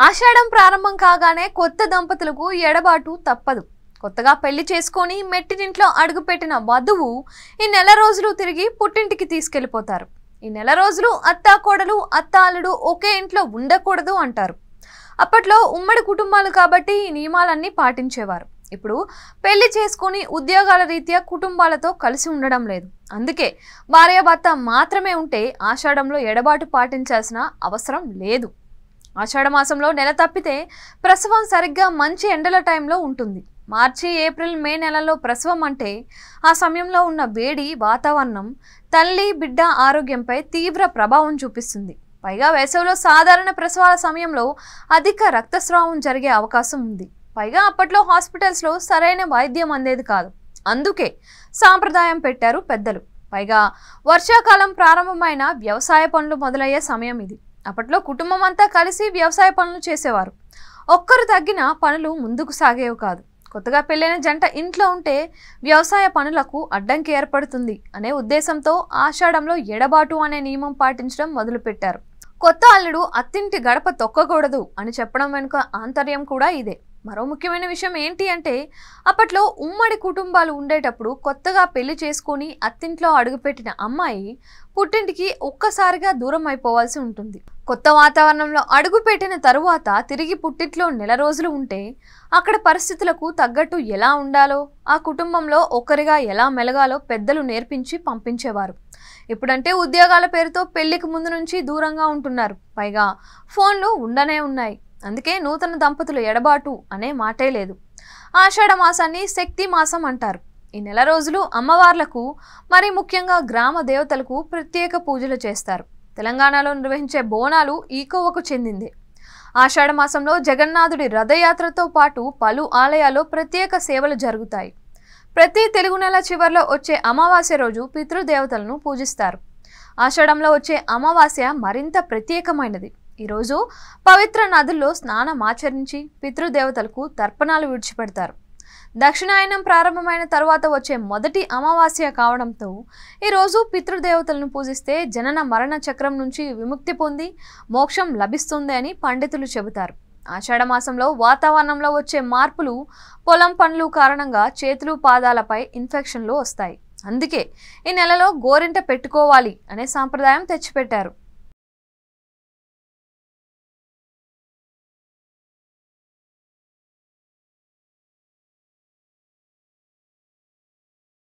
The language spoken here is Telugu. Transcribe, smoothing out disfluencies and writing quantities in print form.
ఆషాఢం ప్రారంభం కాగానే కొత్త దంపతులకు ఎడబాటు తప్పదు. కొత్తగా పెళ్లి చేసుకొని మెట్టినింట్లో అడుగుపెట్టిన వధువు ఈ నెల రోజులు తిరిగి పుట్టింటికి తీసుకెళ్లిపోతారు. ఈ నెల రోజులు అత్తా కోడలు అత్త అల్లుడు ఒకే ఇంట్లో ఉండకూడదు అంటారు. అప్పట్లో ఉమ్మడి కుటుంబాలు కాబట్టి ఈ నియమాలన్నీ పాటించేవారు. ఇప్పుడు పెళ్లి చేసుకొని ఉద్యోగాల రీత్యా కుటుంబాలతో కలిసి ఉండడం లేదు. అందుకే భార్యాభర్త మాత్రమే ఉంటే ఆషాఢంలో ఎడబాటు పాటించాల్సిన అవసరం లేదు. ఆషాఢ మాసంలో నెల తప్పితే ప్రసవం సరిగ్గా మంచి ఎండల టైంలో ఉంటుంది. మార్చి, ఏప్రిల్, మే నెలల్లో ప్రసవం అంటే ఆ సమయంలో ఉన్న వేడి వాతావరణం తల్లి బిడ్డ ఆరోగ్యంపై తీవ్ర ప్రభావం చూపిస్తుంది. పైగా వేసవిలో సాధారణ ప్రసవాల సమయంలో అధిక రక్తస్రావం జరిగే అవకాశం ఉంది. పైగా అప్పట్లో హాస్పిటల్స్లో సరైన వైద్యం అందేది కాదు. అందుకే సాంప్రదాయం పెట్టారు పెద్దలు. పైగా వర్షాకాలం ప్రారంభమైన వ్యవసాయ పనులు మొదలయ్యే సమయం ఇది. అప్పట్లో కుటుంబం అంతా కలిసి వ్యవసాయ పనులు చేసేవారు. ఒక్కరు తగ్గిన పనులు ముందుకు సాగేవి కాదు. కొత్తగా పెళ్ళైన జంట ఇంట్లో ఉంటే వ్యవసాయ పనులకు అడ్డంకి ఏర్పడుతుంది అనే ఉద్దేశంతో ఆషాఢంలో ఎడబాటు అనే నియమం పాటించడం మొదలుపెట్టారు. కొత్త అల్లుడు అత్తింటి గడప తొక్కకూడదు అని చెప్పడం వెనుక ఆంతర్యం కూడా ఇదే. మరో ముఖ్యమైన విషయం ఏంటి అంటే అప్పట్లో ఉమ్మడి కుటుంబాలు ఉండేటప్పుడు కొత్తగా పెళ్లి చేసుకొని అత్తింట్లో అడుగుపెట్టిన అమ్మాయి పుట్టింటికి ఒక్కసారిగా దూరం అయిపోవాల్సి ఉంటుంది. కొత్త వాతావరణంలో అడుగుపెట్టిన తరువాత తిరిగి పుట్టింట్లో నెల రోజులు ఉంటే అక్కడ పరిస్థితులకు తగ్గట్టు ఎలా ఉండాలో, ఆ కుటుంబంలో ఒకరిగా ఎలా మెలగాలో పెద్దలు నేర్పించి పంపించేవారు. ఇప్పుడంటే ఉద్యోగాల పేరుతో పెళ్లికి ముందు నుంచి దూరంగా ఉంటున్నారు. పైగా ఫోన్లు ఉండనే ఉన్నాయి. అందుకే నూతన దంపతులు ఎడబాటు అనే మాటే లేదు. ఆషాఢ మాసాన్ని శక్తి మాసం అంటారు. ఈ నెల రోజులు అమ్మవార్లకు, మరి ముఖ్యంగా గ్రామ దేవతలకు ప్రత్యేక పూజలు చేస్తారు. తెలంగాణలో నిర్వహించే బోనాలు ఈ కోవకు చెందింది. ఆషాఢ మాసంలో జగన్నాథుడి రథయాత్రతో పాటు పలు ఆలయాల్లో ప్రత్యేక సేవలు జరుగుతాయి. ప్రతి తెలుగు నెల చివరిలో వచ్చే అమావాస్య రోజు పితృదేవతలను పూజిస్తారు. ఆషాఢంలో వచ్చే అమావాస్య మరింత ప్రత్యేకమైనది. ఈరోజు పవిత్ర నదుల్లో స్నానమాచరించి పితృదేవతలకు తర్పణాలు విడిచిపెడతారు. దక్షిణాయనం ప్రారంభమైన తరువాత వచ్చే మొదటి అమావాస్య కావడంతో ఈరోజు పితృదేవతలను పూజిస్తే జనన మరణ చక్రం నుంచి విముక్తి పొంది మోక్షం లభిస్తుంది అని పండితులు చెబుతారు. ఆషాఢ మాసంలో వాతావరణంలో వచ్చే మార్పులు, పొలం పనులు కారణంగా చేతులు పాదాలపై ఇన్ఫెక్షన్లు వస్తాయి. అందుకే ఈ నెలలో గోరింట పెట్టుకోవాలి అనే సాంప్రదాయం తెచ్చిపెట్టారు.